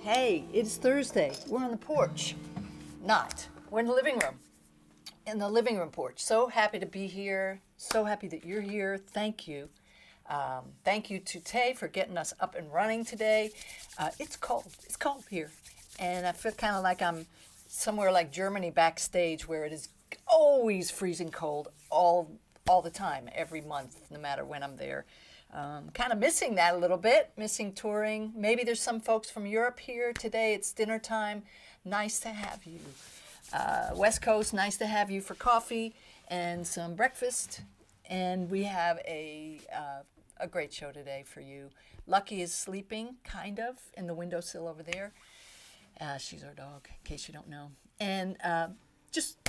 Hey, it's Thursday. We're on the porch. Not. We're in the living room. In the living room porch. So happy to be here. So happy that you're here. Thank you. Thank you to Tay for getting us up and running today. It's cold. It's cold here. And I feel kind of like I'm somewhere like Germany backstage where it is always freezing cold all the time, every month, no matter when I'm there. Kind of missing that a little bit, missing touring. Maybe there's some folks from Europe here today. It's dinner time. Nice to have you. West Coast, nice to have you for coffee and some breakfast. And we have a great show today for you. Lucky is sleeping, kind of, in the windowsill over there. She's our dog, in case you don't know. And just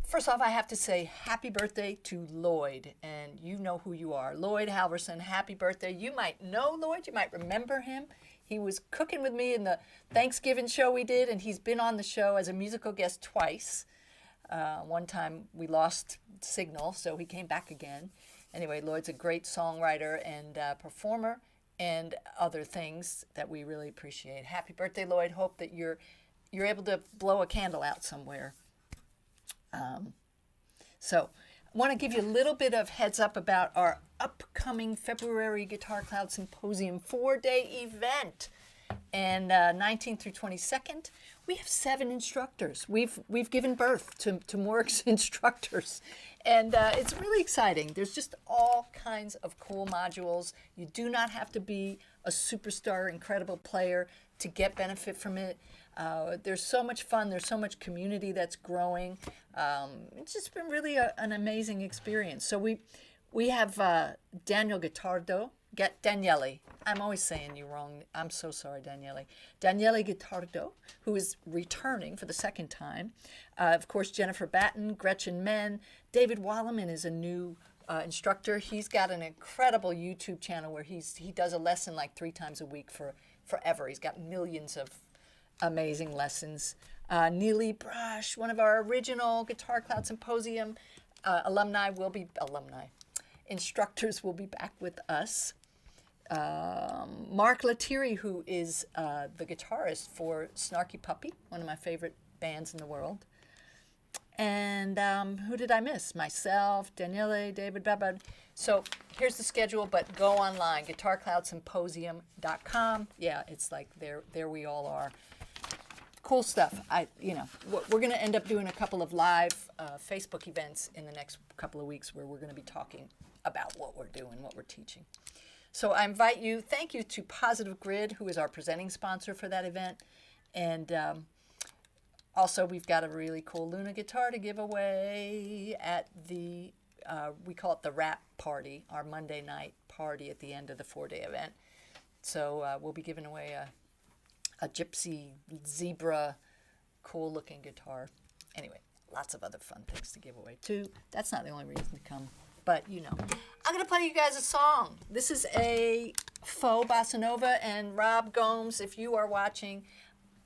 first off, I have to say happy birthday to Lloyd. And you know who you are. Lloyd Halverson, happy birthday. You might know Lloyd. You might remember him. He was cooking with me in the Thanksgiving show we did, and he's been on the show as a musical guest twice. One time we lost signal, so he came back again. Anyway, Lloyd's a great songwriter and performer and other things that we really appreciate. Happy birthday, Lloyd. Hope that you're able to blow a candle out somewhere. So I want to give you a little bit of heads up about our upcoming February Guitar Cloud Symposium 4-day event. And 19th through 22nd, we have 7 instructors. We've given birth to more instructors. And it's really exciting. There's just all kinds of cool modules. You do not have to be a superstar, incredible player to get benefit from it. There's so much fun. There's so much community that's growing. It's just been really an amazing experience. So we have Daniele Guittardo. Daniele. I'm always saying you wrong. I'm so sorry, Daniele. Daniele Guittardo, who is returning for the second time. Of course, Jennifer Batten, Gretchen Menn. David Walleman is a new instructor. He's got an incredible YouTube channel where he does a lesson like 3 times a week forever. He's got millions of amazing lessons. Neely Brush, one of our original Guitar Cloud Symposium instructors will be back with us. Mark Lettieri, who is the guitarist for Snarky Puppy, one of my favorite bands in the world. And who did I miss? Myself, Daniele, David Babad. So here's the schedule, but go online, guitarcloudsymposium.com. Yeah, it's like there we all are. Cool stuff. We're going to end up doing a couple of live Facebook events in the next couple of weeks where we're going to be talking about what we're doing, what we're teaching. So I invite you, thank you to Positive Grid, who is our presenting sponsor for that event. And also we've got a really cool Luna guitar to give away at the, we call it the Wrap Party, our Monday night party at the end of the 4-day event. So we'll be giving away a gypsy zebra cool looking guitar. Anyway, lots of other fun things to give away too. That's not the only reason to come, but you know. I'm gonna play you guys a song. This is a faux bossa nova, and Rob Gomes, if you are watching,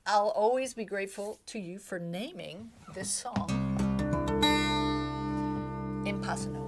I'll always be grateful to you for naming this song in bossa nova.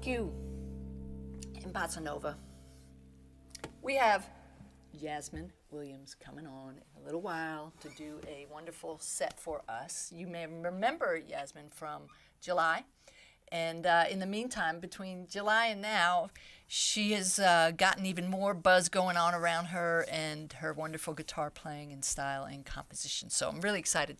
Thank you. In Bossa Nova, we have Yasmin Williams coming on in a little while to do a wonderful set for us. You may remember Yasmin from July. And in the meantime, between July and now, she has gotten even more buzz going on around her and her wonderful guitar playing and style and composition. So I'm really excited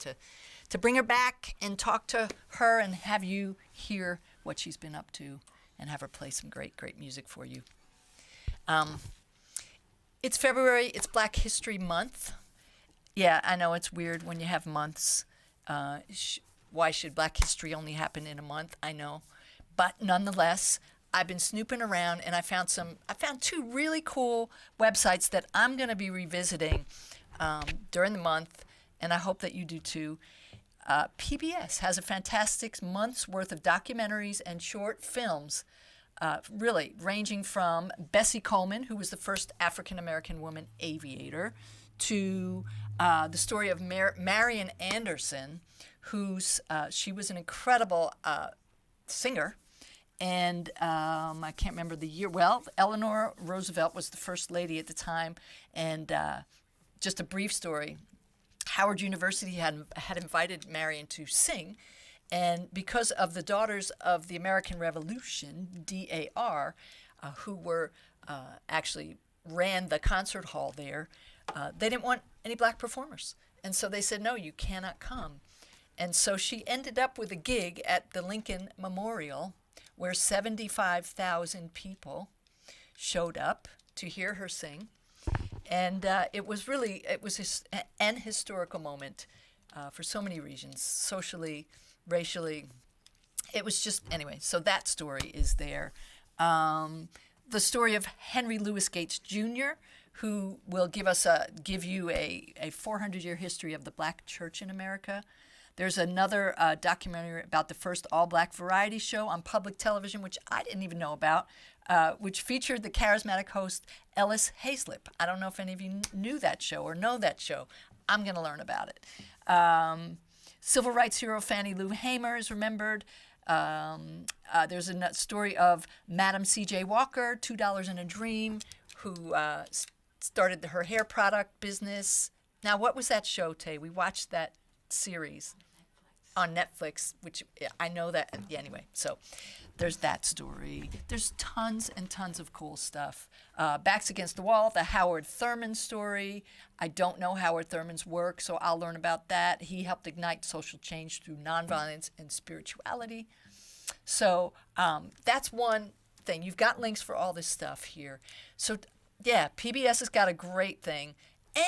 to bring her back and talk to her and have you hear what she's been up to and have her play some great, great music for you. It's February. It's Black History Month. Yeah, I know it's weird when you have months. Why should Black History only happen in a month? I know. But nonetheless, I've been snooping around and I found two really cool websites that I'm going to be revisiting during the month, and I hope that you do too. PBS has a fantastic month's worth of documentaries and short films, really ranging from Bessie Coleman, who was the first African-American woman aviator, to the story of Marian Anderson, she was an incredible singer, and I can't remember the year. Well, Eleanor Roosevelt was the first lady at the time, and just a brief story. Howard University had invited Marian to sing, and because of the Daughters of the American Revolution, DAR, who were actually ran the concert hall there, they didn't want any black performers. And so they said, no, you cannot come. And so she ended up with a gig at the Lincoln Memorial where 75,000 people showed up to hear her sing. And it was an historical moment for so many reasons, socially, racially. It was just, anyway, so that story is there. The story of Henry Louis Gates Jr., who will give you a 400-year history of the black church in America. There's another documentary about the first all-black variety show on public television, which I didn't even know about, which featured the charismatic host Ellis Hazlip. I don't know if any of you knew that show or know that show. I'm going to learn about it. Civil rights hero Fannie Lou Hamer is remembered. There's a story of Madam C.J. Walker, $2 in a Dream, who started her hair product business. Now, what was that show, Tay? We watched that series on Netflix, which I know that, yeah, anyway, so there's that story. There's tons and tons of cool stuff. Backs Against the Wall, the Howard Thurman story. I don't know Howard Thurman's work, so I'll learn about that. He helped ignite social change through nonviolence and spirituality. So that's one thing. You've got links for all this stuff here. So yeah, PBS has got a great thing.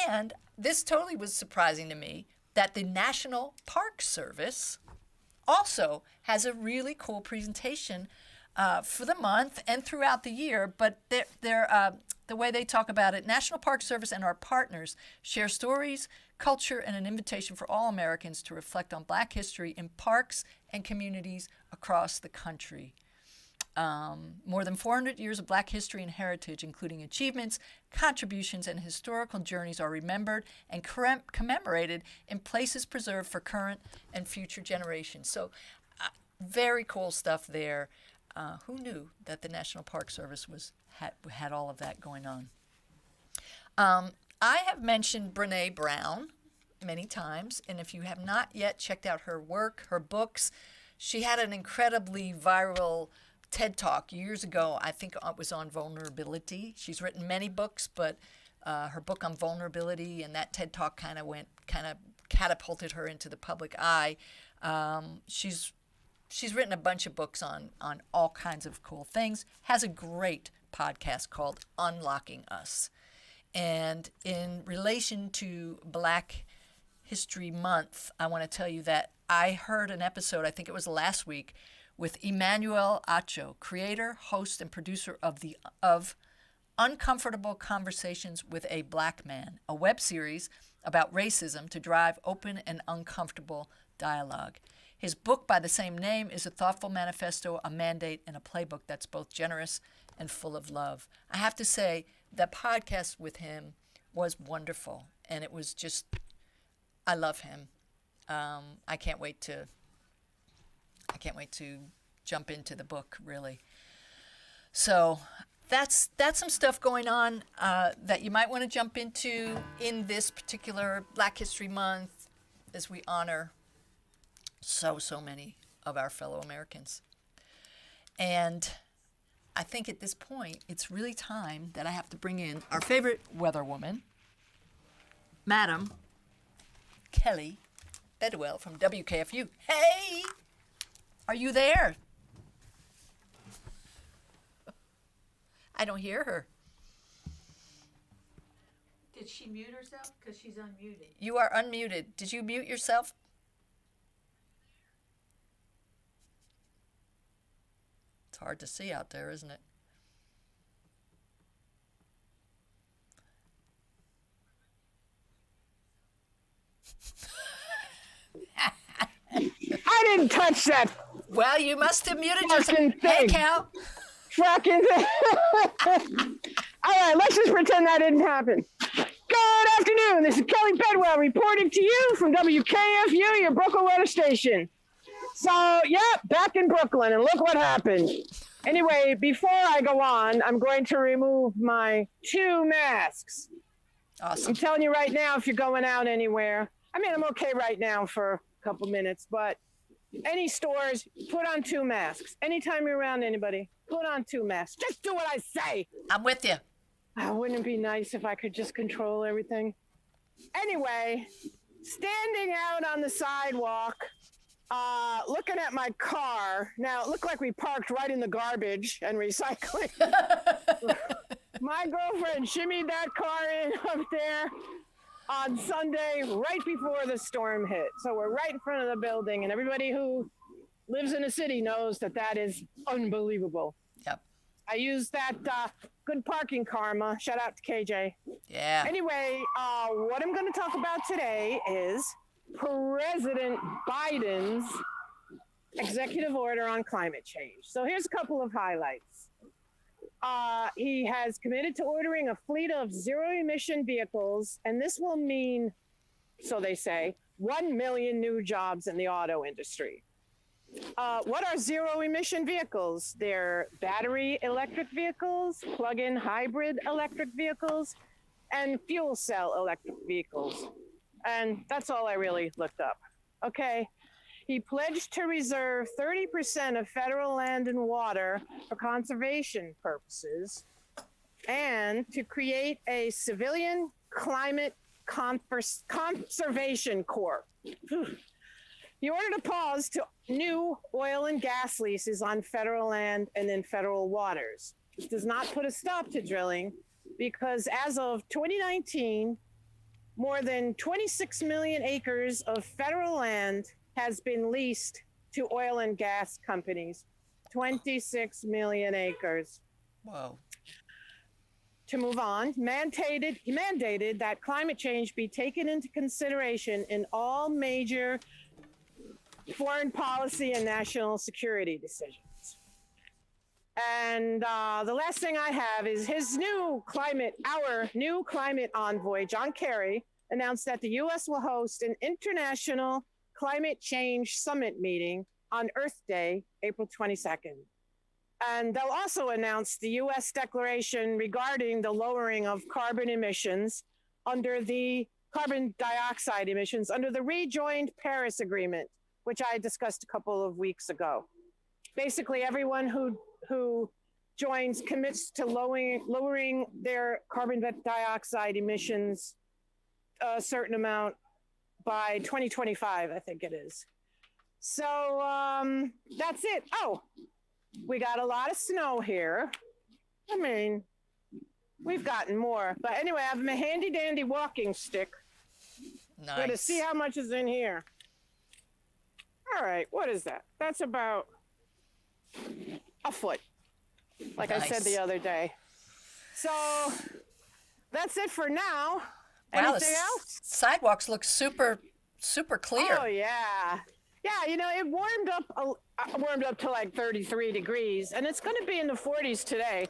And this totally was surprising to me that the National Park Service also has a really cool presentation for the month and throughout the year. But the way they talk about it, National Park Service and our partners share stories, culture, and an invitation for all Americans to reflect on Black history in parks and communities across the country. More than 400 years of Black history and heritage, including achievements, contributions, and historical journeys, are remembered and commemorated in places preserved for current and future generations. So very cool stuff there. Who knew that the National Park Service had all of that going on? I have mentioned Brene Brown many times, and if you have not yet checked out her work, her books, she had an incredibly viral TED Talk years ago. I think it was on vulnerability. She's written many books, but her book on vulnerability and that TED Talk kind of catapulted her into the public eye. She's written a bunch of books on all kinds of cool things. Has a great podcast called Unlocking Us. And in relation to Black History Month, I want to tell you that I heard an episode, I think it was last week, with Emmanuel Acho, creator, host, and producer of Uncomfortable Conversations with a Black Man, a web series about racism to drive open and uncomfortable dialogue. His book by the same name is a thoughtful manifesto, a mandate, and a playbook that's both generous and full of love. I have to say, the podcast with him was wonderful, and it was just, I love him. I can't wait to jump into the book, really. So that's some stuff going on that you might want to jump into in this particular Black History Month as we honor so many of our fellow Americans. And I think at this point, it's really time that I have to bring in our favorite weather woman, Madam Kelly Bedwell from WKFU. Hey! Are you there? I don't hear her. Did she mute herself? Because she's unmuted. You are unmuted. Did you mute yourself? It's hard to see out there, isn't it? I didn't touch that Well, you must have muted yourself. fucking Hey, thing. Cal. Fucking thing. All right, let's just pretend that didn't happen. Good afternoon. This is Kelly Bedwell reporting to you from WKFU, your Brooklyn weather station. So, yeah, back in Brooklyn, and look what happened. Anyway, before I go on, I'm going to remove my 2 masks. Awesome. I'm telling you right now, if you're going out anywhere, I mean, I'm okay right now for a couple minutes, but any stores, put on 2 masks. Anytime you're around anybody, put on 2 masks. Just do what I say. I'm with you. Wouldn't it be nice if I could just control everything? Anyway, standing out on the sidewalk, looking at my car. Now, it looked like we parked right in the garbage and recycling. My girlfriend shimmied that car in up there on Sunday, right before the storm hit. So we're right in front of the building, and everybody who lives in the city knows that that is unbelievable. Yep. I used that good parking karma. Shout out to KJ. Yeah. Anyway, what I'm going to talk about today is President Biden's executive order on climate change. So here's a couple of highlights. He has committed to ordering a fleet of zero-emission vehicles, and this will mean, so they say, 1 million new jobs in the auto industry. What are zero-emission vehicles? They're battery electric vehicles, plug-in hybrid electric vehicles, and fuel cell electric vehicles. And that's all I really looked up. Okay. He pledged to reserve 30% of federal land and water for conservation purposes and to create a civilian climate conservation corps. He ordered a pause to new oil and gas leases on federal land and in federal waters. This does not put a stop to drilling because as of 2019, more than 26 million acres of federal land has been leased to oil and gas companies. 26 million acres. Whoa. To move on, he mandated that climate change be taken into consideration in all major foreign policy and national security decisions. And the last thing I have is our new climate envoy, John Kerry, announced that the U.S. will host an international climate change summit meeting on Earth Day, April 22nd. And they'll also announce the U.S. declaration regarding the lowering of carbon emissions under the carbon dioxide emissions under the rejoined Paris Agreement, which I discussed a couple of weeks ago. Basically, everyone who joins commits to lowering their carbon dioxide emissions a certain amount by 2025, I think it is. So that's it. Oh, we got a lot of snow here. I mean, we've gotten more. But anyway, I have my handy dandy walking stick. Nice. I'm going to see how much is in here. All right, what is that? That's about a foot, like I said the other day. So that's it for now. Wow, Anything else? Sidewalks look super clear. Oh, yeah. Yeah, you know, it warmed up to like 33 degrees, and it's going to be in the 40s today.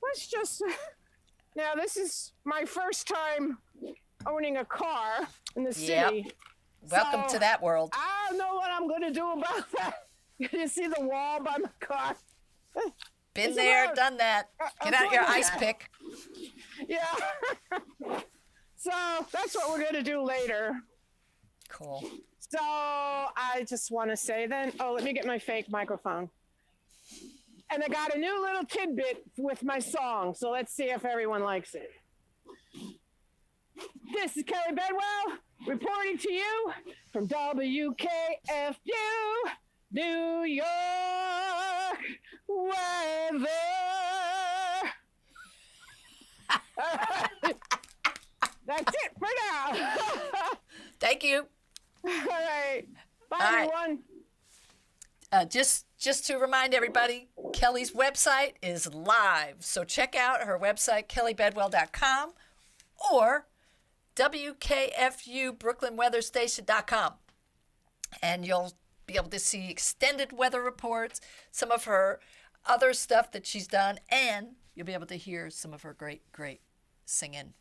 Let's just, now this is my first time owning a car in the city. Yep. Welcome to that world. I don't know what I'm going to do about that. You see the wall by my car? Been there, done that. Get out your ice pick. Yeah. So that's what we're going to do later. Cool. So I just want to say then, let me get my fake microphone. And I got a new little tidbit with my song, so let's see if everyone likes it. This is Kelly Bedwell reporting to you from WKFU, New York weather. That's it for now. Thank you. All right. Bye, All right. everyone. Just to remind everybody, Kelly's website is live. So check out her website, kellybedwell.com or WKFUBrooklynWeatherStation.com. And you'll be able to see extended weather reports, some of her other stuff that she's done, and you'll be able to hear some of her great singing,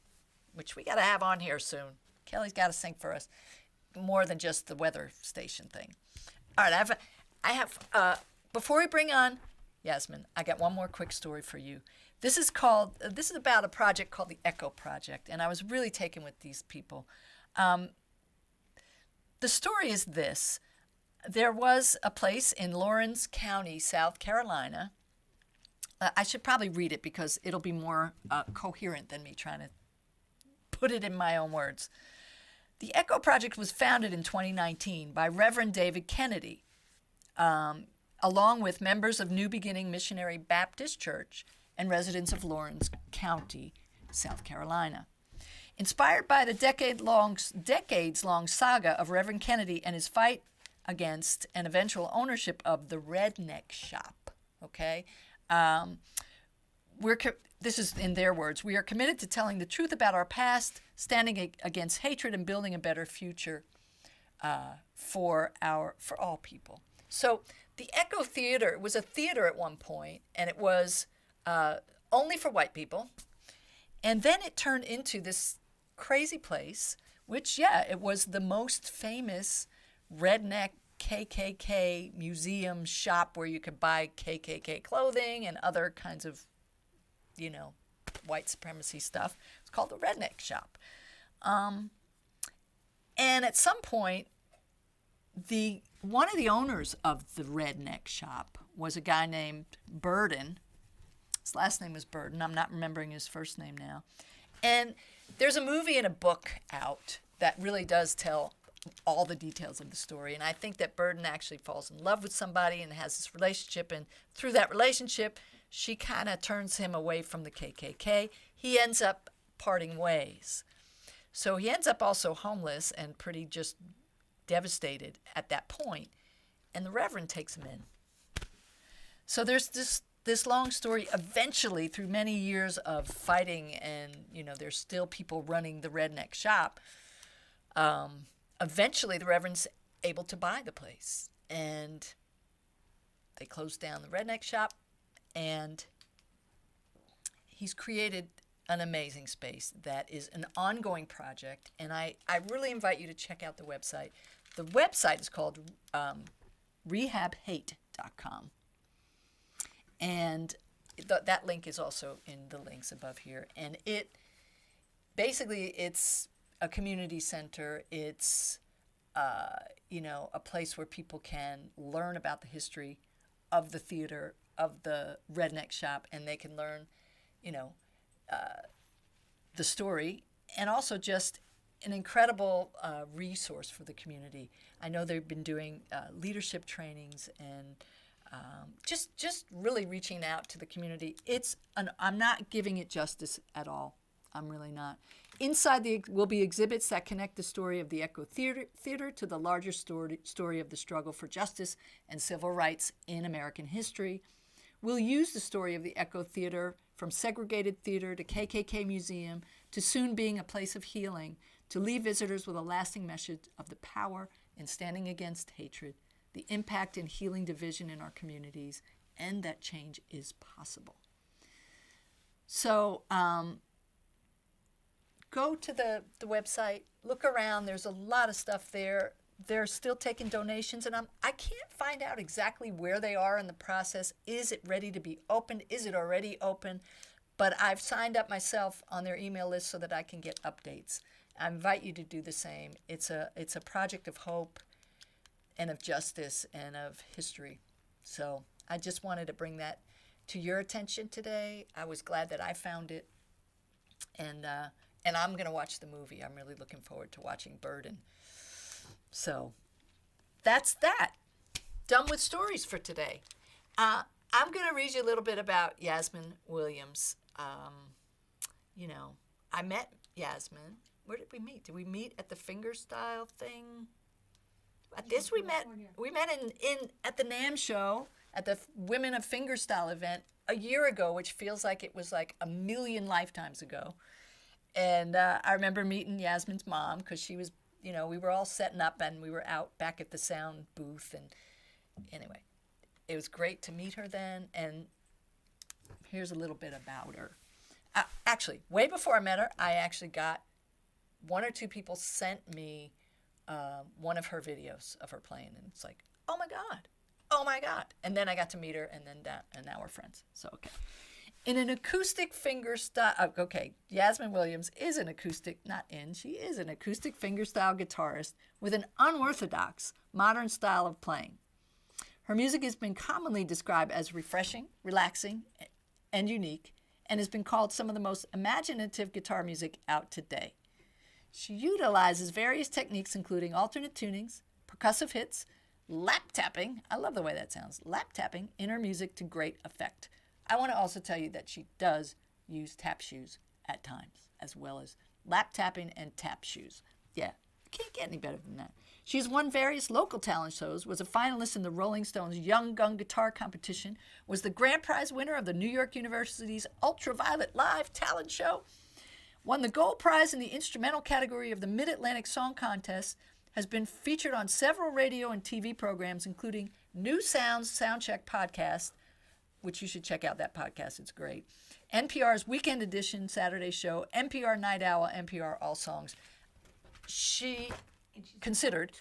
which we got to have on here soon. Kelly's got to sing for us more than just the weather station thing. All right, I have before we bring on Yasmin, I got one more quick story for you. This is about a project called the Echo Project, and I was really taken with these people. The story is this. There was a place in Lawrence County, South Carolina. I should probably read it because it'll be more coherent than me trying to put it in my own words. The Echo Project was founded in 2019 by Reverend David Kennedy, along with members of New Beginning Missionary Baptist Church and residents of Lawrence County, South Carolina. Inspired by the decades-long saga of Reverend Kennedy and his fight against and eventual ownership of the Redneck Shop, okay? This is in their words. We are committed to telling the truth about our past, standing against hatred, and building a better future for all people. So the Echo Theater was a theater at one point, and it was only for white people. And then it turned into this crazy place, which, it was the most famous redneck KKK museum shop where you could buy KKK clothing and other kinds of, white supremacy stuff. It's called the Redneck Shop. And at some point, one of the owners of the Redneck Shop was a guy named Burden. His last name was Burden. I'm not remembering his first name now. And there's a movie and a book out that really does tell all the details of the story. And I think that Burden actually falls in love with somebody and has this relationship. And through that relationship, she kind of turns him away from the KKK. He ends up parting ways. So he ends up also homeless and pretty just devastated at that point. And the Reverend takes him in. So there's this long story. Eventually, through many years of fighting, and there's still people running the Redneck Shop, eventually the Reverend's able to buy the place, and they closed down the Redneck Shop, and he's created an amazing space that is an ongoing project, and I really invite you to check out the website. The website is called rehabhate.com. And that link is also in the links above here. And it's a community center. It's, a place where people can learn about the history of the theater, of the Redneck Shop, and they can learn, the story, and also just an incredible resource for the community. I know they've been doing leadership trainings and just really reaching out to the community. I'm not giving it justice at all. I'm really not. Inside will be exhibits that connect the story of the Echo Theater to the larger story of the struggle for justice and civil rights in American history. We'll use the story of the Echo Theater from segregated theater to KKK museum to soon being a place of healing to leave visitors with a lasting message of the power in standing against hatred, the impact in healing division in our communities, and that change is possible. So go to the website, look around. There's a lot of stuff there. They're still taking donations, and I can't find out exactly where they are in the process. Is it ready to be opened? Is it already open? But I've signed up myself on their email list so that I can get updates. I invite you to do the same. It's a project of hope and of justice and of history. So I just wanted to bring that to your attention today. I was glad that I found it, and I'm going to watch the movie. I'm really looking forward to watching Burden. So that's that. Done with stories for today. I'm going to read you a little bit about Yasmin Williams. I met Yasmin. Where did we meet? Did we meet at the fingerstyle thing? At this we met in at the NAMM show at the Women of Fingerstyle event a year ago, which feels like it was like a million lifetimes ago. And I remember meeting Yasmin's mom because she was, we were all setting up and we were out back at the sound booth. And anyway, it was great to meet her then. And here's a little bit about her. Actually, way before I met her, I actually got one or two people sent me one of her videos of her playing. And it's like, oh my God. And then I got to meet her and now we're friends. So, okay. In an acoustic fingerstyle, Yasmin Williams is an acoustic, she is an acoustic fingerstyle guitarist with an unorthodox modern style of playing. Her music has been commonly described as refreshing, relaxing, and unique, and has been called some of the most imaginative guitar music out today. She utilizes various techniques including alternate tunings, percussive hits, lap tapping, I love the way that sounds, lap tapping in her music to great effect. I want to also tell you that she does use tap shoes at times, as well as lap tapping and tap shoes. Yeah, can't get any better than that. She's won various local talent shows, was a finalist in the Rolling Stones Young Gun Guitar Competition, was the grand prize winner of the New York University's Ultraviolet Live Talent Show, won the gold prize in the instrumental category of the Mid-Atlantic Song Contest, has been featured on several radio and TV programs, including New Sounds Soundcheck podcast, which you should check out that podcast. It's great. NPR's Weekend Edition Saturday show, NPR Night Owl, NPR All Songs. She considered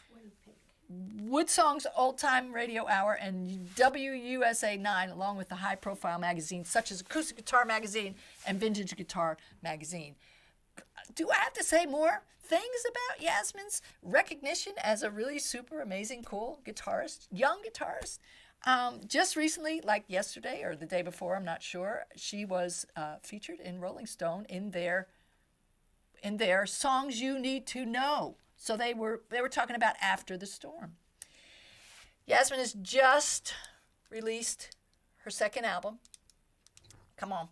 Woodsong's Old Time Radio Hour and WUSA 9, along with the high-profile magazines such as Acoustic Guitar Magazine and Vintage Guitar Magazine. Do I have to say more things about Yasmin's recognition as a really super amazing, cool guitarist, young guitarist? Just recently, like yesterday or the day before, I'm not sure, she was featured in Rolling Stone in their Songs You Need to Know. So they were talking about After the Storm. Yasmin has just released her second album. Come on,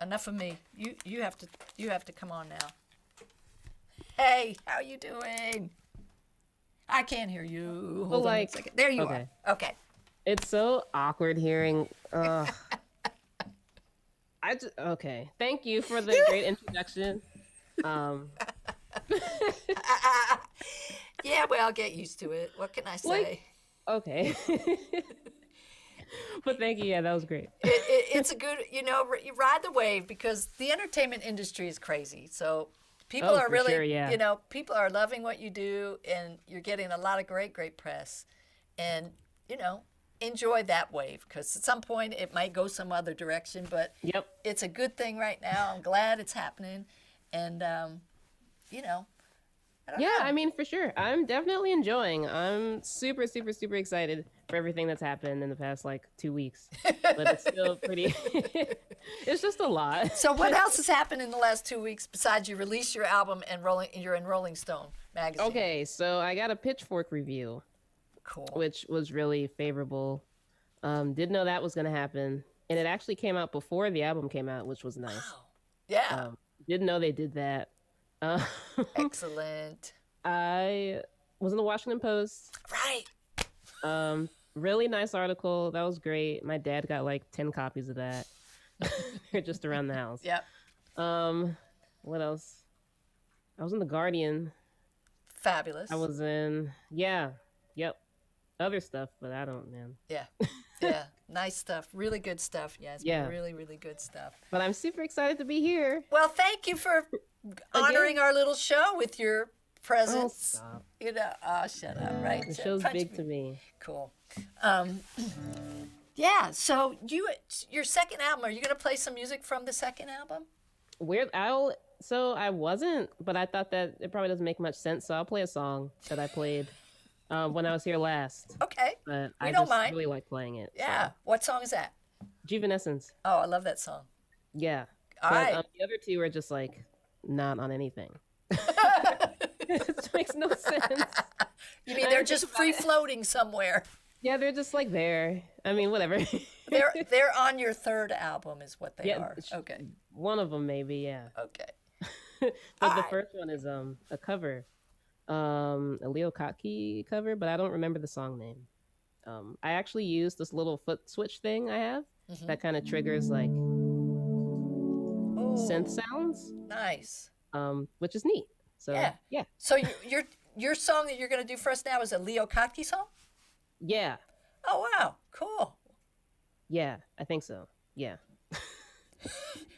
enough of me. You have to come on now. Hey, how you doing? I can't hear you. Hold on a second. There you are. Okay. It's so awkward hearing. Okay. Thank you for the great introduction. Yeah, well, I'll get used to it. What can I say? Okay. But thank you. Yeah, that was great. It's a good, you ride the wave because the entertainment industry is crazy. So people are really, sure, yeah. People are loving what you do and you're getting a lot of great press. And, enjoy that wave because at some point it might go some other direction, but yep. It's a good thing right now. I'm glad it's happening. And, I don't Yeah, know. I mean, for sure. I'm definitely enjoying. I'm super, super, super excited for everything that's happened in the past like 2 weeks. But it's still pretty. It's just a lot. So what else has happened in the last 2 weeks besides you release your album and you're in Rolling Stone magazine? Okay, so I got a Pitchfork review, Cool. which was really favorable. Didn't know that was going to happen. And it actually came out before the album came out, which was nice. Wow. Yeah. Didn't know they did that. Uh, Excellent. I was in the Washington Post. Right. Really nice article. That was great. My dad got like 10 copies of that. Just around the house. Yep. What else? I was in the Guardian. Fabulous. I was in yep. Other stuff, but I don't, man. Yeah. Yeah. Nice stuff. Really good stuff. Yes. Yeah. Really, really good stuff. But I'm super excited to be here. Well, thank you for honoring our little show with your presence. Stop. You know, shut up, right? The So show's punch big me. to me. Cool. Yeah. So your second album, are you going to play some music from the second album? I wasn't, but I thought that it probably doesn't make much sense, so I'll play a song that I played when I was here last. Okay. But We I don't just mind. really like playing it. Yeah. So. What song is that? Juvenescence. Oh, I love that song. Yeah. All right. The other two are just like not on anything. It makes no sense. You mean they're just free floating somewhere? Yeah, they're just like there. I mean, whatever. They're on your third album, is what they Yeah, are. Okay. One of them, maybe, yeah. Okay. But All the right. first one is a cover, a Leo Kottke cover, but I don't remember the song name. I actually use this little foot switch thing I have that kind of triggers like Oh, synth sounds, nice. which is neat. So Yeah. So your song that you're going to do for us now is a Leo Kottke song? yeah, Oh, wow. Cool. yeah, I think so. Yeah.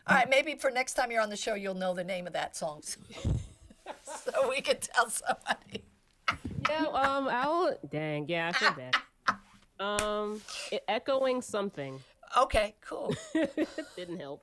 All right, maybe for next time you're on the show, you'll know the name of that song, so we can tell somebody. Yeah, I feel bad. Echoing something. Okay, cool. Didn't help.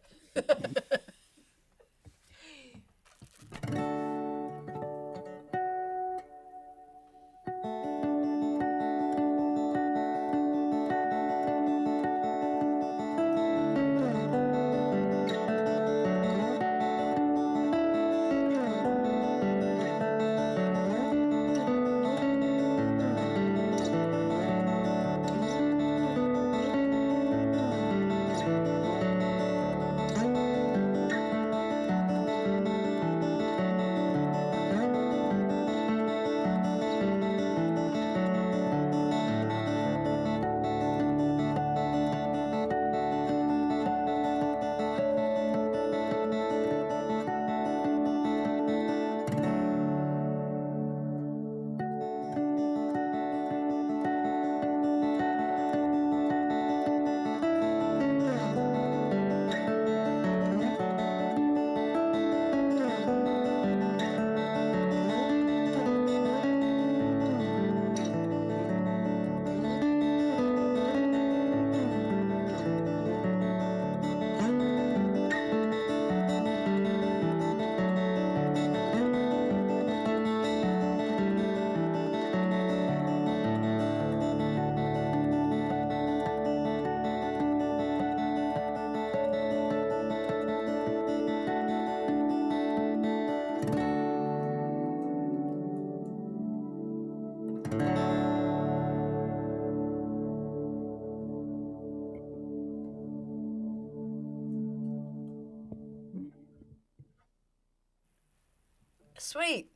Sweet.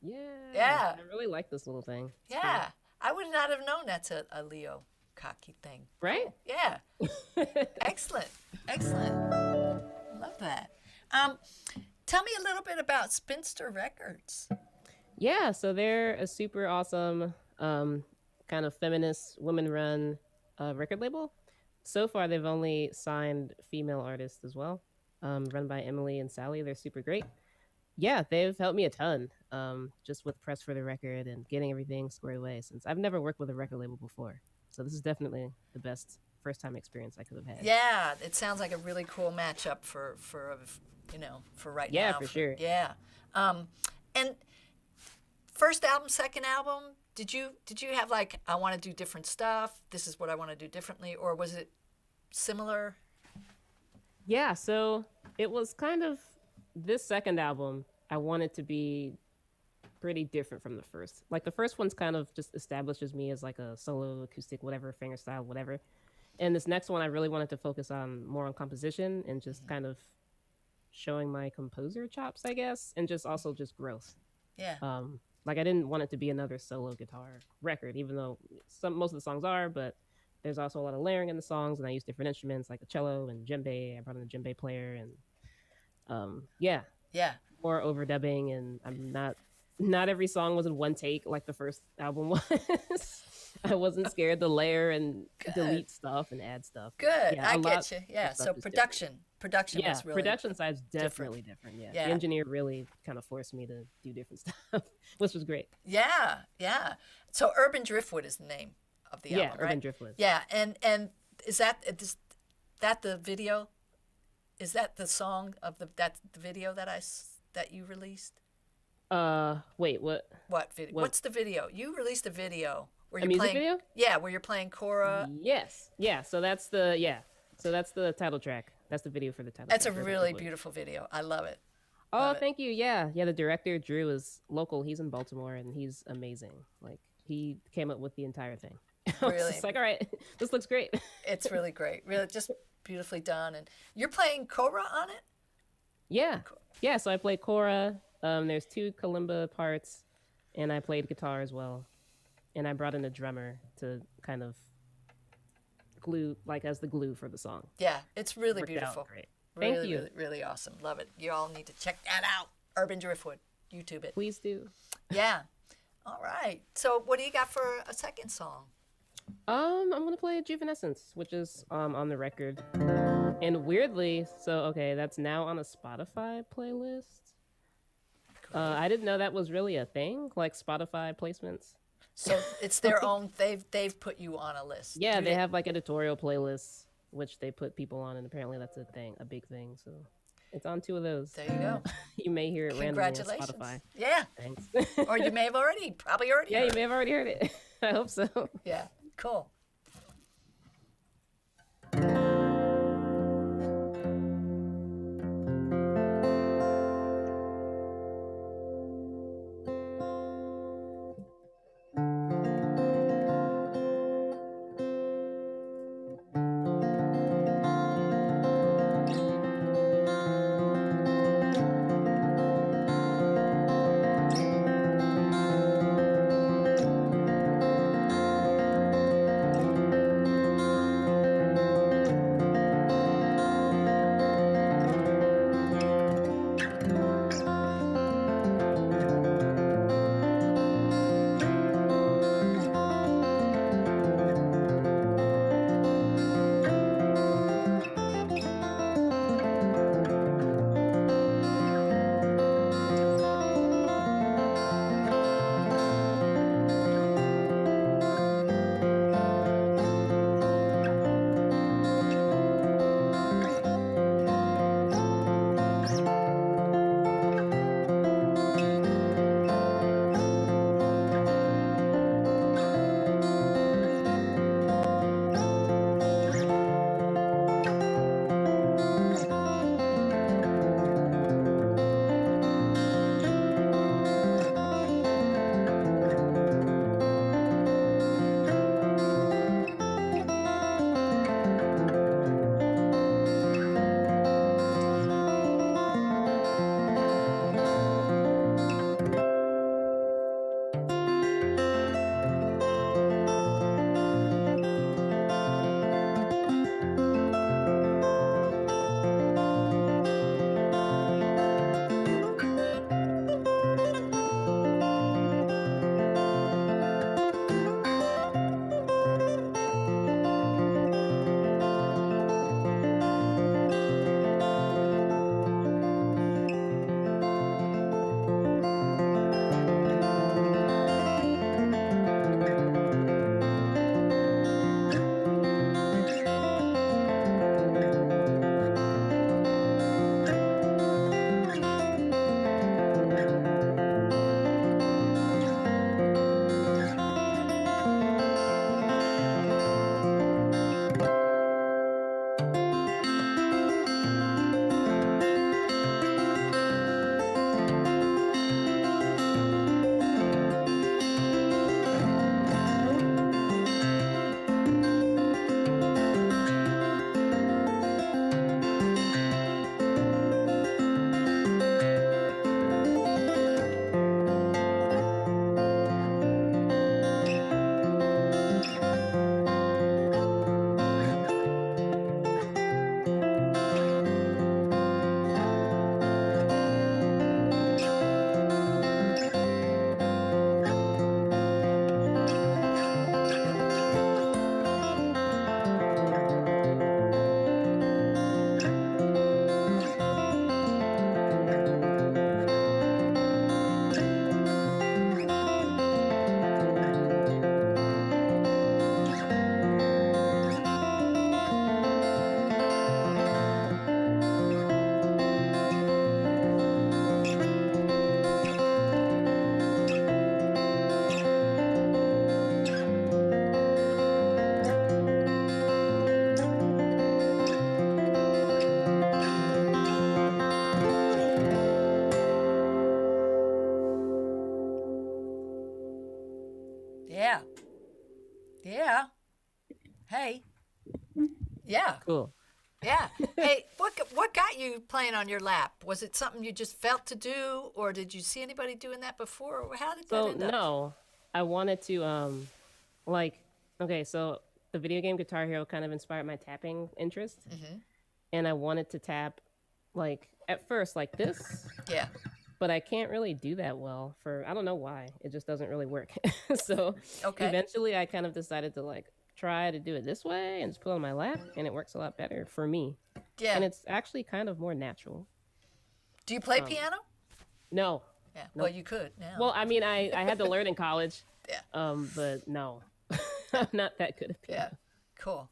Yeah. Yeah. I really like this little thing. It's Yeah. I would not have known that's a Leo Kottke thing. cool. Right? Yeah. Excellent. Excellent. Love that. Tell me a little bit about Spinster Records. Yeah, so they're a super awesome kind of feminist, women-run record label. So far, they've only signed female artists as well, run by Emily and Sally. They're super great. Yeah, they've helped me a ton, just with press for the record and getting everything squared away, since I've never worked with a record label before. So this is definitely the best first-time experience I could have had. Yeah, it sounds like a really cool matchup for right now. Yeah, for sure. Yeah. And first album, second album, did you have like, I want to do different stuff, this is what I want to do differently, or was it similar? Yeah, so it was kind of this second album, I wanted to be pretty different from the first. Like the first one's kind of just establishes me as like a solo acoustic, whatever, fingerstyle, whatever. And this next one, I really wanted to focus on more on composition and just kind of showing my composer chops, I guess, and just also just growth. Yeah. Like I didn't want it to be another solo guitar record, even though most of the songs are, but there's also a lot of layering in the songs, and I use different instruments like the cello and djembe. I brought in a djembe player, and yeah, more overdubbing, and I'm not every song was in one take like the first album was. I wasn't scared to layer and delete stuff and add stuff. Good. Yeah, I get you. Yeah. So production yeah, was really production side's definitely different. Yeah. Yeah. The engineer really kind of forced me to do different stuff, which was great. Yeah. So Urban Driftwood is the name of the album, right? Urban Driftwood. Yeah, and is that the video? Is that the song of the video that you released? Wait, what? What video? What's the video? You released a video where A you're music playing. video? Yeah, where you're playing Cora. Yes. Yeah. So that's the title track. That's the video for the title. That's a track, Urban really Driftwood. beautiful video. I love it. Oh, Love it. thank you. Yeah. The director Drew is local. He's in Baltimore, and he's amazing. Like he came up with the entire thing. I was Really? just like, all right, this looks great. It's really great. Really, just beautifully done. And you're playing Cora on it. Yeah. So I played Cora. There's 2 kalimba parts, and I played guitar as well. And I brought in a drummer to kind of glue, like as the glue for the song. Yeah, it's really Worked out beautiful. great. Really, Thank you. Really, really awesome. Love it. You all need to check that out. Urban Driftwood. YouTube it. Please do. Yeah. All right. So what do you got for a second song? I'm gonna play Juvenescence, which is on the record. And weirdly, that's now on a Spotify playlist. I didn't know that was really a thing, like Spotify placements. So it's their own. They've put you on a list. Yeah, Do they have like editorial playlists, which they put people on, and apparently that's a big thing. So it's on 2 of those. There you go. You may hear it randomly on Congratulations. Spotify. Yeah. Thanks. Or you may have probably already. Yeah, heard you may have already heard it. I hope so. it. Yeah. Cool. Yeah. Hey. Yeah. Cool. Yeah. Hey, what got you playing on your lap? Was it something you just felt to do, or did you see anybody doing that before? Or how did that So end up? no, I wanted to like okay, so the video game Guitar Hero kind of inspired my tapping interest, and I wanted to tap like at first like this, Yeah. but I can't really do that well for I don't know why. It just doesn't really work. So Okay. eventually I kind of decided to like try to do it this way and just put it on my lap and it works a lot better for me. Yeah. And it's actually kind of more natural. Do you play piano? No. Yeah. Well, you could now. Well, I mean I had to learn in college. Yeah. But no. I'm not that good at piano. Yeah. Cool.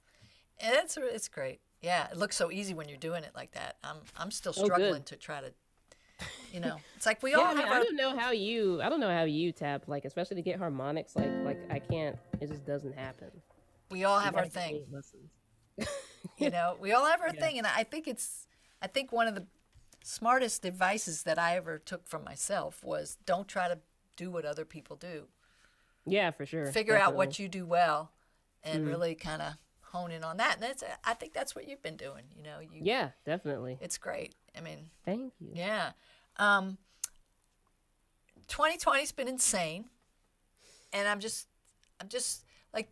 And it's great. Yeah. It looks so easy when you're doing it like that. I'm still Oh, good. struggling to try to. It's like we all Yeah, I mean, have I our. don't know how you tap, like especially to get harmonics, like I can't, it just doesn't happen. We all have You our gotta give thing. me lessons. We all have our thing, and I think one of the smartest advices that I ever took from myself was don't try to do what other people do. Yeah, for sure. Figure out what definitely. you do well, and really kind of hone in on that. And I think that's what you've been doing. Yeah, definitely. It's great. I mean, Thank you. yeah. 2020's been insane, and I'm just like,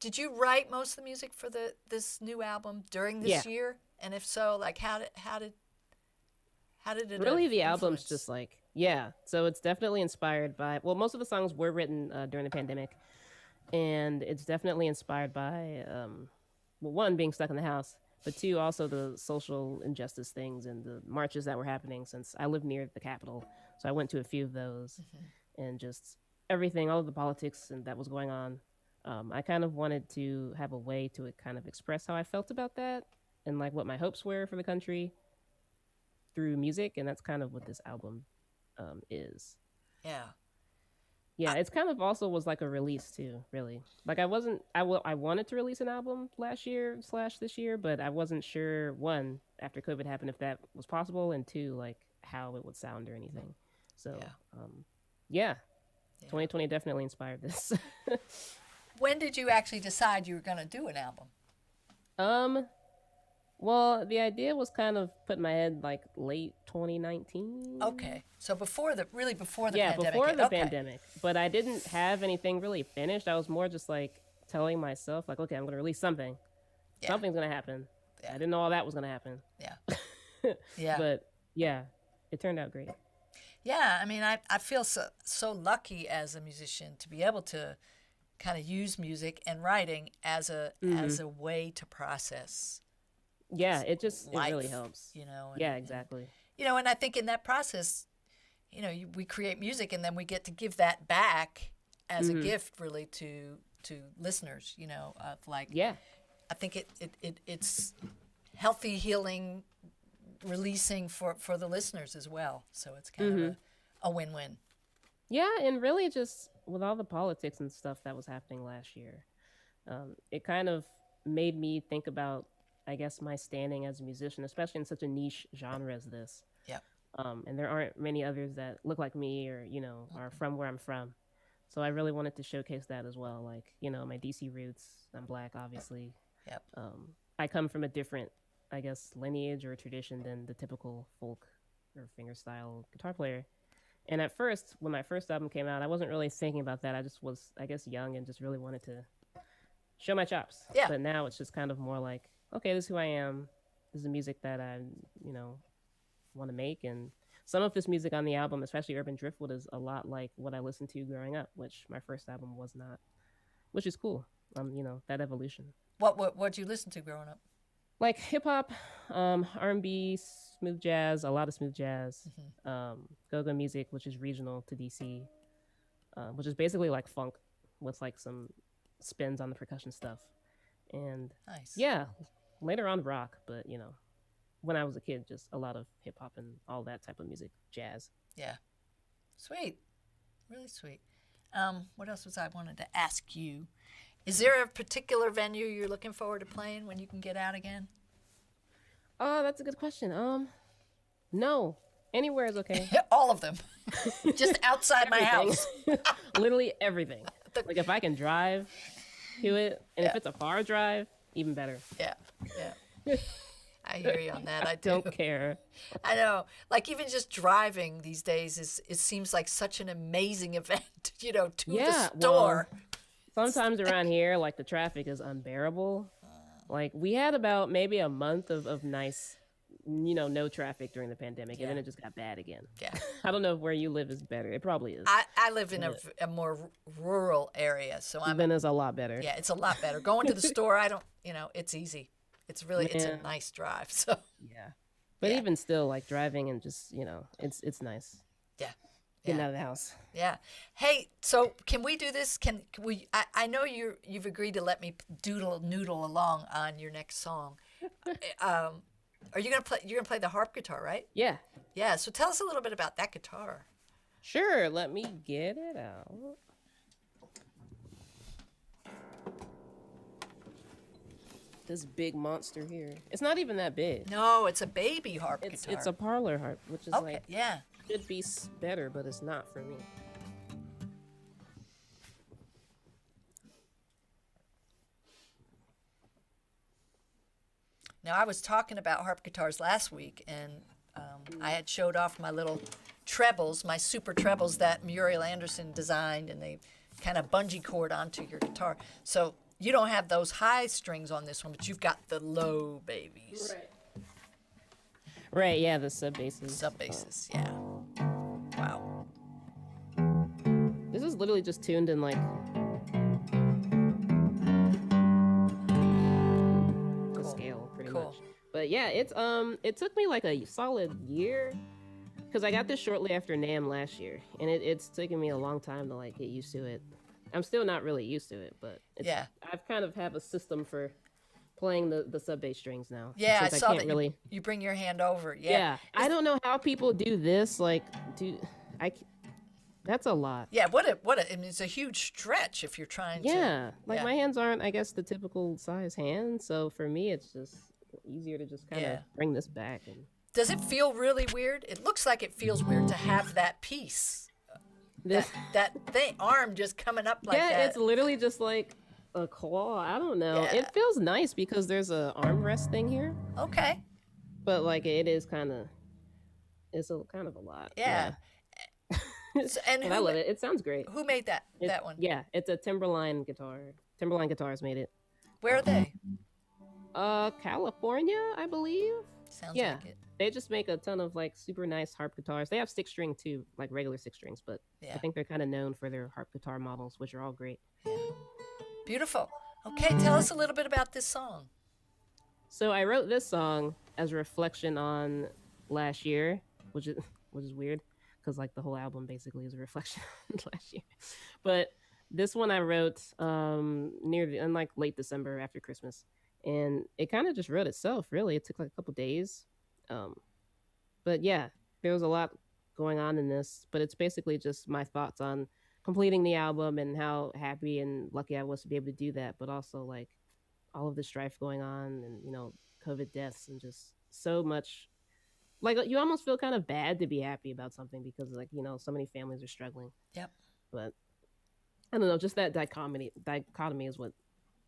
did you write most of the music for this new album during this Yeah. year? And if so, like, how did it Really, the album's influence? just like, yeah. So it's definitely inspired by, well, most of the songs were written during the pandemic, and it's definitely inspired by, well, one, being stuck in the house, but two, also the social injustice things and the marches that were happening since I live near the Capitol. So I went to a few of those and just everything, all of the politics and that was going on. I kind of wanted to have a way to kind of express how I felt about that and like what my hopes were for the country through music, and that's kind of what this album is. Yeah. Yeah, it's kind of also was like a release too, really. Like I wanted to release an album last year / this year, but I wasn't sure, one, after COVID happened, if that was possible, and two, like how it would sound or anything. So yeah. 2020 definitely inspired this. When did you actually decide you were going to do an album? Well, the idea was kind of put in my head like late 2019. Okay, so before the pandemic. Before the Okay. pandemic. But I didn't have anything really finished. I was more just like telling myself like, okay, I'm going to release something. Yeah. Something's going to happen. Yeah. I didn't know all that was going to happen. Yeah. Yeah. But yeah, it turned out great. Yeah, I mean, I feel so lucky as a musician to be able to kind of use music and writing as a way to process Yeah, it life, really helps. and- Yeah, exactly. and I think in that process, we create music and then we get to give that back as a gift, really, to listeners. Of like, Yeah. I think it's healthy, healing, releasing for the listeners as well. So it's kind of a win-win. Yeah, and really just with all the politics and stuff that was happening last year, it kind of made me think about, I guess, my standing as a musician, especially in such a niche genre as this. Yep. And there aren't many others that look like me or, are from where I'm from. So I really wanted to showcase that as well. Like, my DC roots, I'm Black, obviously. Yep. I come from a different, I guess, lineage or tradition than the typical folk or fingerstyle guitar player. And at first, when my first album came out, I wasn't really thinking about that. I just was, I guess, young and just really wanted to show my chops. Yeah. But now it's just kind of more like, okay, this is who I am. This is the music that I, want to make. And some of this music on the album, especially Urban Driftwood, is a lot like what I listened to growing up, which my first album was not, which is cool. That evolution. What'd you listen to growing up? Like hip hop, R&B, smooth jazz, a lot of smooth jazz, go-go music, which is regional to DC, which is basically like funk with like some spins on the percussion stuff. And Nice. yeah, later on rock, but when I was a kid, just a lot of hip hop and all that type of music, jazz. Yeah. Sweet. Really sweet. What else was I wanted to ask you? Is there a particular venue you're looking forward to playing when you can get out again? Oh, that's a good question. No, anywhere is okay. All of them. Just outside my house. Literally everything. Like if I can drive, to it. And Yeah. if it's a far drive, even better. Yeah, yeah. I hear you on that. I do. Don't care. I know. Like even just driving these days it seems like such an amazing event, to Yeah, the store. Sometimes around here, like the traffic is unbearable. Like we had about maybe a month of nice, no traffic during the pandemic, and then Yeah. it just got bad again. Yeah. I don't know if where you live is better. It probably is. I live in a more rural area, so Then it's a lot better. yeah, it's a lot better. Going to the store, I don't, it's easy. It's a Yeah. nice drive. So Yeah. But Yeah. even still, like driving and just, it's nice. yeah. Getting Yeah. out of the house. Yeah. Hey, so can we do this? Can we? I know you've agreed to let me noodle along on your next song. Are you gonna play? You're gonna play the harp guitar, right? Yeah. Yeah. So tell us a little bit about that guitar. Sure. Let me get it out. This big monster here. It's not even that big. No, it's a baby harp It's guitar. a parlor harp, which is okay. like Yeah. should be better, but it's not for me. Now I was talking about harp guitars last week, and I had showed off my little trebles, my super trebles that Muriel Anderson designed, and they kind of bungee cord onto your guitar. So you don't have those high strings on this one, but you've got the low babies, Right, yeah, the sub basses. sub basses. Yeah. Wow. This is literally just tuned in like the scale pretty Cool. much. But yeah, it took me like a solid year because I got this shortly after NAMM last year, and it's taken me a long time to like get used to it. I'm still not really used to it, but Yeah. I've kind of have a system for playing the sub bass strings now. Yeah, I since saw can't that really. you bring your hand over. Yeah, Yeah. I don't know how people do this. Like, that's a lot. Yeah. What a. I mean, it's a huge stretch if you're trying to. Yeah, like yeah. my hands aren't, I guess, the typical size hand. So for me, it's just easier to just kind of Yeah. bring this back. And Does it feel really weird? It looks like it feels weird to have that piece. this, That thing arm just coming up like yeah, that. it's literally just like a claw. I don't know. Yeah. It feels nice because there's a armrest thing here, Okay. but like it is kind of, it's a kind of a lot. Yeah. So, and But I love it. It sounds great. Who made that one? Yeah, it's a Timberline guitar. Timberline Guitars made it. Where are they? California, I believe. Sounds Yeah. like it. They just make a ton of like super nice harp guitars. They have 6-string too, like regular 6-strings, but Yeah. I think they're kind of known for their harp guitar models, which are all great. Beautiful. Okay, tell us a little bit about this song. So I wrote this song as a reflection on last year, which is weird because like the whole album basically is a reflection on last year. But this one I wrote in like late December after Christmas, and it kind of just wrote itself. Really, it took like a couple days. But yeah, there was a lot going on in this, but it's basically just my thoughts on completing the album and how happy and lucky I was to be able to do that, but also like all of the strife going on and, COVID deaths and just so much, like you almost feel kind of bad to be happy about something because like, so many families are struggling. Yep. But I don't know, just that dichotomy is what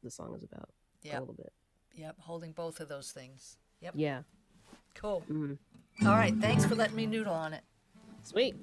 the song is about. Yep. A little bit. Yep, holding both of those things. Yep. Yeah. Cool. Mhm. All right, thanks for letting me noodle on it. Sweet.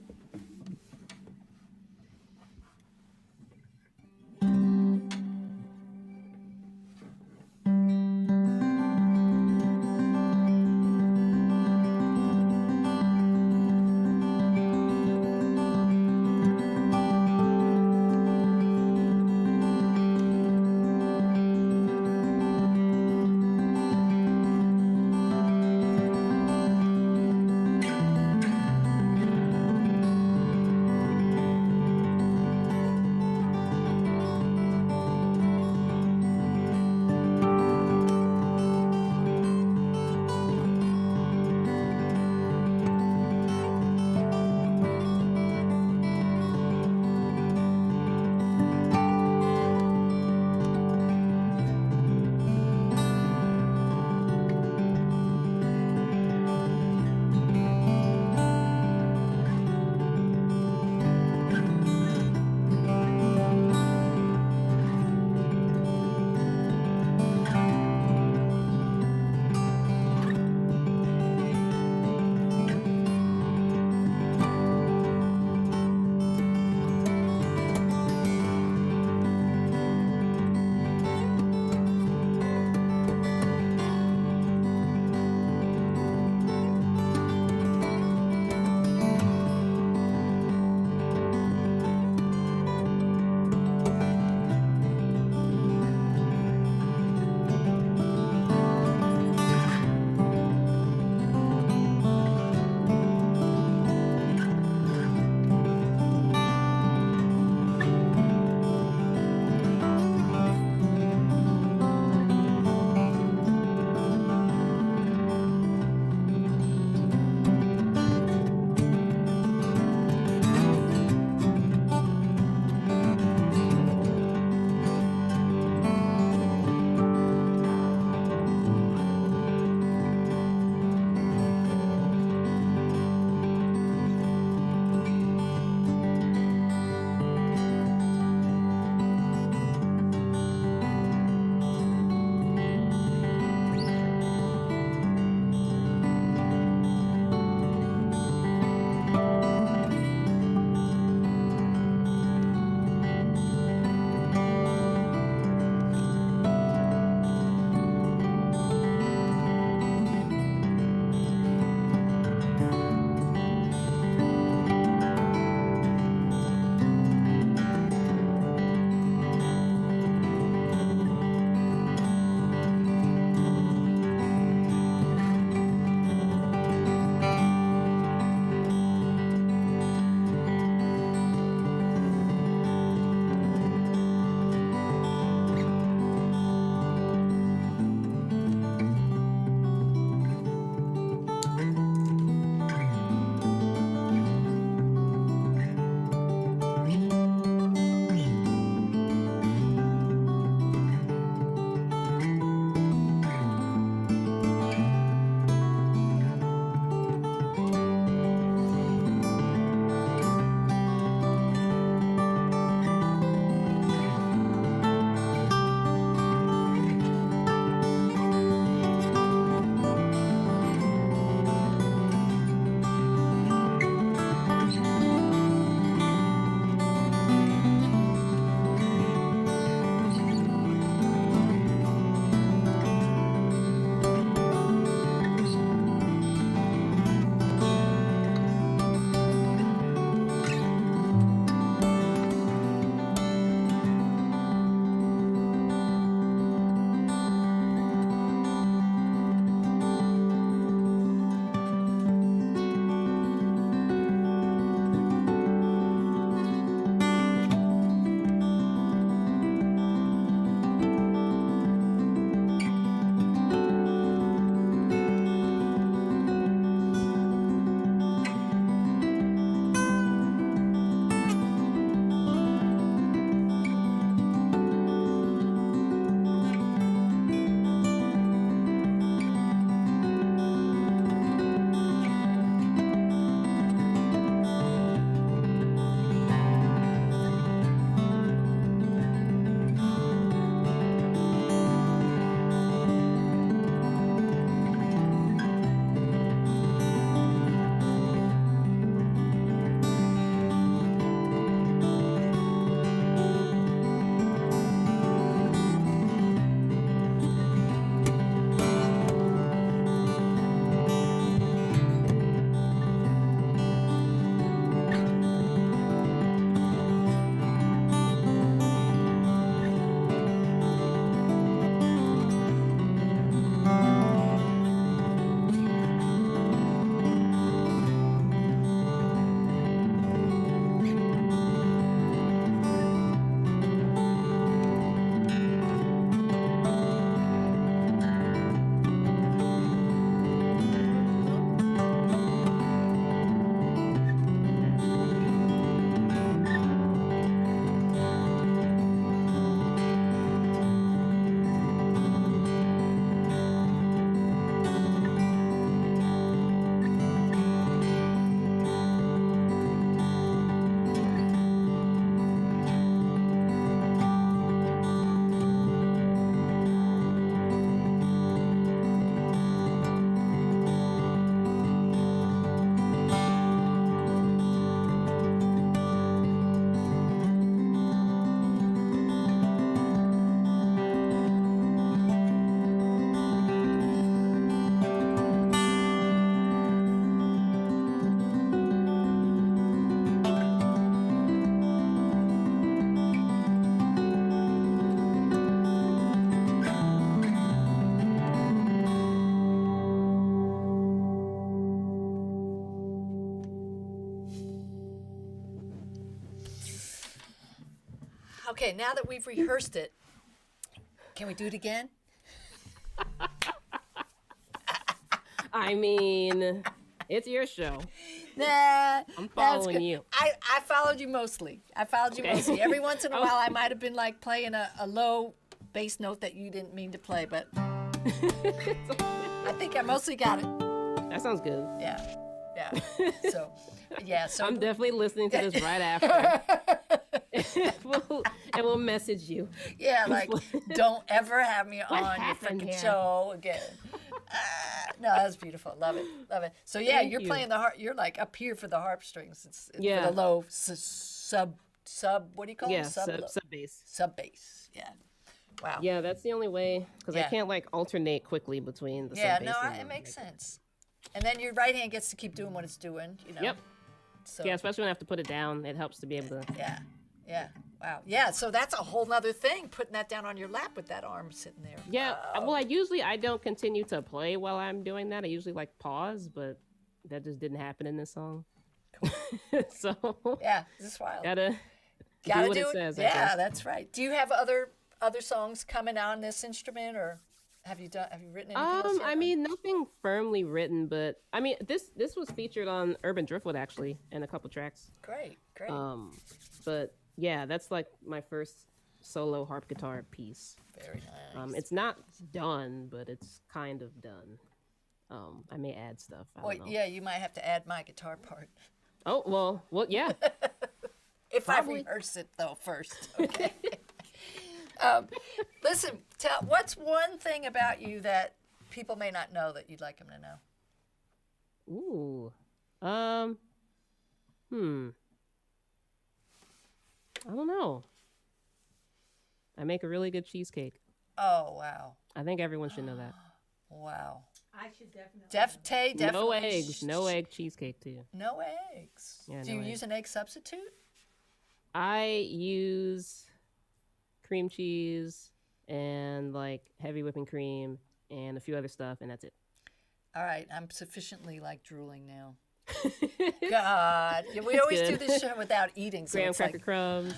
Okay, now that we've rehearsed it, can we do it again? I mean, it's your show. Nah, I'm that's following good. you. I followed you mostly. Okay. Mostly. Every once in a while, I might have been like playing a low bass note that you didn't mean to play, but I think I mostly got it. That sounds good. Yeah. So, So I'm definitely listening to this right after. and we'll message you. yeah, like don't ever have me on your happened freaking here? show again. No, that's beautiful. Love it. So yeah, Thank you're you. playing the harp. You're like up here for the harp strings. It's Yeah. for the low sub. What do you call Yeah, it? sub bass. Sub bass. Yeah. Wow. Yeah, that's the only way because Yeah. I can't like alternate quickly between the Yeah. sub bass. No, and it the makes regular. sense. And then your right hand gets to keep doing what it's doing. You know. Yep. So, Yeah, especially when I have to put it down, it helps to be able to. Yeah. Wow. Yeah. So that's a whole nother thing, putting that down on your lap with that arm sitting there. Yeah, Wow. well, I don't continue to play while I'm doing that. I usually like pause, but that just didn't happen in this song. So Yeah. This is wild. gotta do what it says. I Yeah, guess. that's right. Do you have other songs coming out on this instrument, or have you written anything else yet? I mean, nothing firmly written, but I mean, this was featured on Urban Driftwood actually, in a couple tracks. Great. But yeah, that's like my first solo harp guitar piece. Very nice. It's not done, but it's kind of done. I may add stuff. I Well, don't know. yeah, you might have to add my guitar part Oh well, yeah. if Probably. I rehearse it though first. Okay. Listen, what's one thing about you that people may not know that you'd like them to know? Ooh. I don't know. I make a really good cheesecake. Oh wow, I think everyone should know that. wow. I should definitely. Definitely. No eggs, no egg cheesecake too. No eggs. Yeah, Do no you eggs. use an egg substitute? I use cream cheese and like heavy whipping cream and a few other stuff, and that's it. All right, I'm sufficiently like drooling now. God, yeah, we always do good. this show without eating, so Graham it's cracker like, crumbs.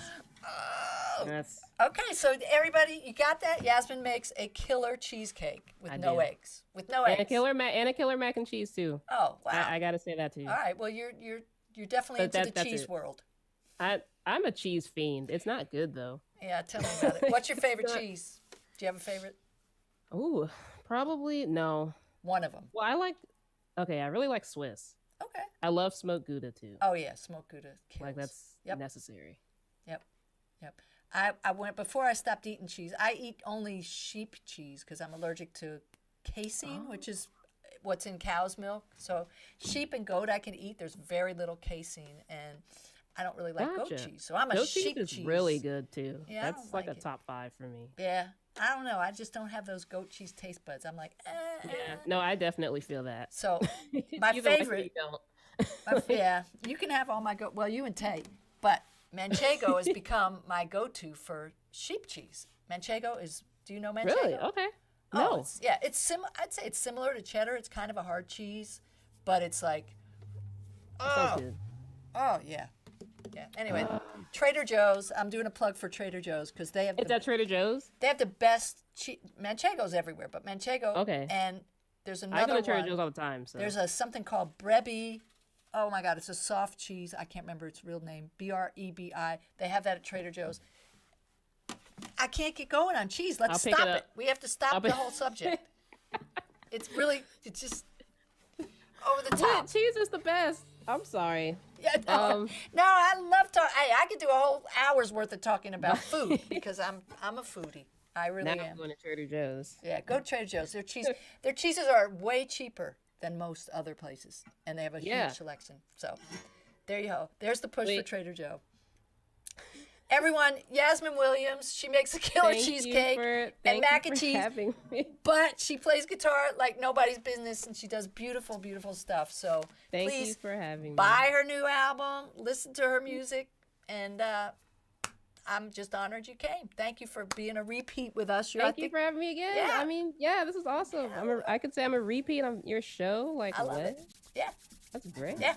oh. That's Okay, so everybody, you got that? Yasmin makes a killer cheesecake with I no do. eggs. With no and a eggs. killer mac and cheese too. Oh wow! I gotta say that too. All right, well you're definitely But into the that's cheese it. world. I'm a cheese fiend. It's not good though. Yeah, tell me about it. What's your favorite cheese? Do you have a favorite? Ooh, probably no. One of them. Well, I really like Swiss. Okay. I love smoked Gouda too. Oh yeah, smoked Gouda kills. Like that's Yep. necessary. Yep. I went before I stopped eating cheese. I eat only sheep cheese because I'm allergic to casein, which is what's in cow's milk. So sheep and goat I can eat. There's very little casein, and I don't really like goat Gotcha. cheese. So I'm a Goat sheep cheese is cheese. really good too. Yeah, I That's don't like like a it. top 5 for me. Yeah, I don't know. I just don't have those goat cheese taste buds. I'm like, Yeah. No, I definitely feel that. So my Either like it or favorite, you don't. yeah, you can have all my goat. Well, you and Tay, but Manchego has become my go-to for sheep cheese. Manchego is. Do you know Manchego? Really? Okay. Oh, No. I'd say it's similar to cheddar. It's kind of a hard cheese, but it's like, That sounds good. oh yeah. Anyway, Trader Joe's. I'm doing a plug for Trader Joe's because they have It's at Trader Joe's. they have the best cheese. Manchego's everywhere, but Manchego. Okay. And there's I another go to Trader one. Joe's all the time. So There's something called Brebi. Oh my God, it's a soft cheese. I can't remember its real name. Brebi. They have that at Trader Joe's. I can't get going on cheese. Let's I'll pick stop it it. up. We have to stop I'll the pick- whole subject. It's just over the What? top. Cheese is the best. I'm sorry. Yeah, no, no, I love talking. Hey, I could do a whole hour's worth of talking about food because I'm a foodie. I really Now am. I'm going to Trader Joe's. Yeah, go to Trader Joe's. Their cheeses are way cheaper than most other places, and they have a Yeah. huge selection. So, there you go. There's the push for Wait. Trader Joe. Everyone, Yasmin Williams, she makes a killer Thank cheesecake you for, and thank mac you and for cheese, having me. but she plays guitar like nobody's business, and she does beautiful, beautiful stuff. So Thank you please for having me. buy her new album, listen to her music, and I'm just honored you came. Thank you for being a repeat with us. Thank you for having me again. Yeah. I mean, yeah, this is awesome. I could say I'm a repeat on your show. Like, I love what? it. Yeah, That's great. yeah.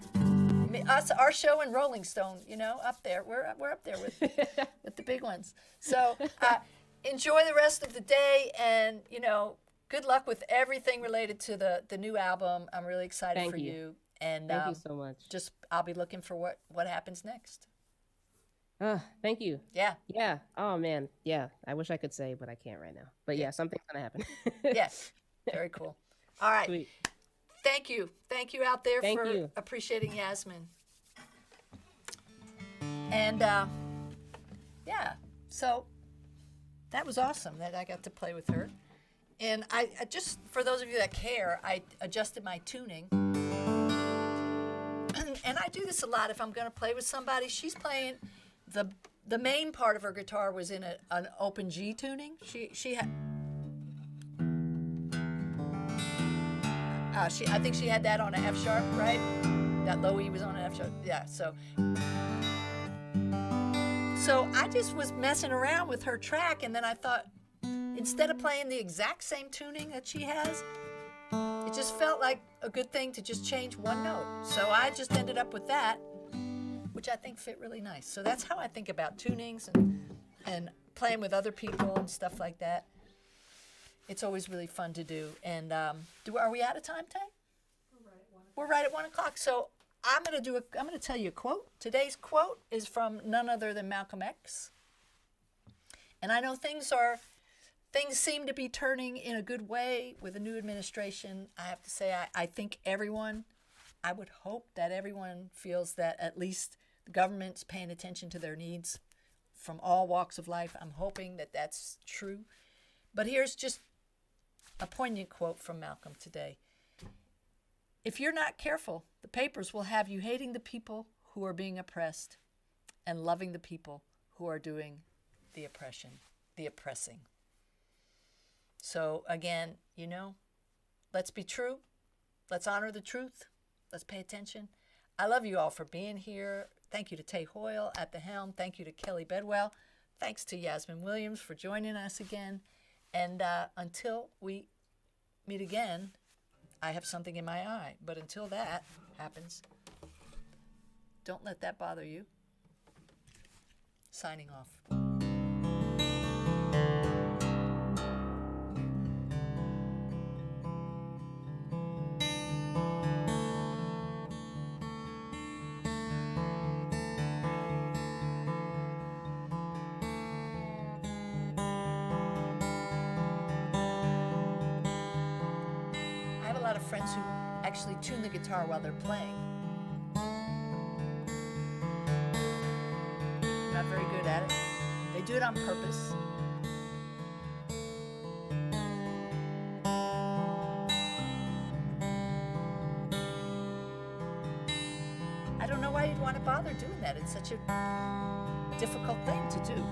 Us, our show and Rolling Stone, you know, up there. We're up there with with the big ones. So enjoy the rest of the day, and you know, good luck with everything related to the new album. I'm really excited Thank for you. you. And Thank you so much. just I'll be looking for what happens next. Thank you. Yeah. Yeah. Oh man. Yeah. I wish I could say, but I can't right now. But yeah, something's gonna happen. Yes. Very cool. All right. Sweet. Thank you. Thank you out there Thank for you. appreciating Yasmin. And yeah, so that was awesome that I got to play with her. And I just, for those of you that care, I adjusted my tuning. And I do this a lot if I'm going to play with somebody. She's playing, the main part of her guitar was in an open G tuning. She had, I think she had that on an F sharp, right? That low E was on an F sharp. Yeah, so I just was messing around with her track, and then I thought, instead of playing the exact same tuning that she has, it just felt like a good thing to just change one note. So I just ended up with that, which I think fit really nice. So that's how I think about tunings and playing with other people and stuff like that. It's always really fun to do. And are we out of time, Tay? We're right at 1 o'clock. So I'm gonna tell you a quote. Today's quote is from none other than Malcolm X. And I know things seem to be turning in a good way with a new administration. I have to say, I think I would hope that everyone feels that at least the government's paying attention to their needs from all walks of life. I'm hoping that that's true. But here's just a poignant quote from Malcolm today. If you're not careful, the papers will have you hating the people who are being oppressed and loving the people who are doing the oppressing. So again, you know, let's be true. Let's honor the truth. Let's pay attention. I love you all for being here. Thank you to Tay Hoyle at the helm. Thank you to Kelly Bedwell. Thanks to Yasmin Williams for joining us again. And until we meet again, I have something in my eye. But until that happens, don't let that bother you. Signing off. Friends who actually tune the guitar while they're playing. Not very good at it. They do it on purpose. I don't know why you'd want to bother doing that. It's such a difficult thing to do.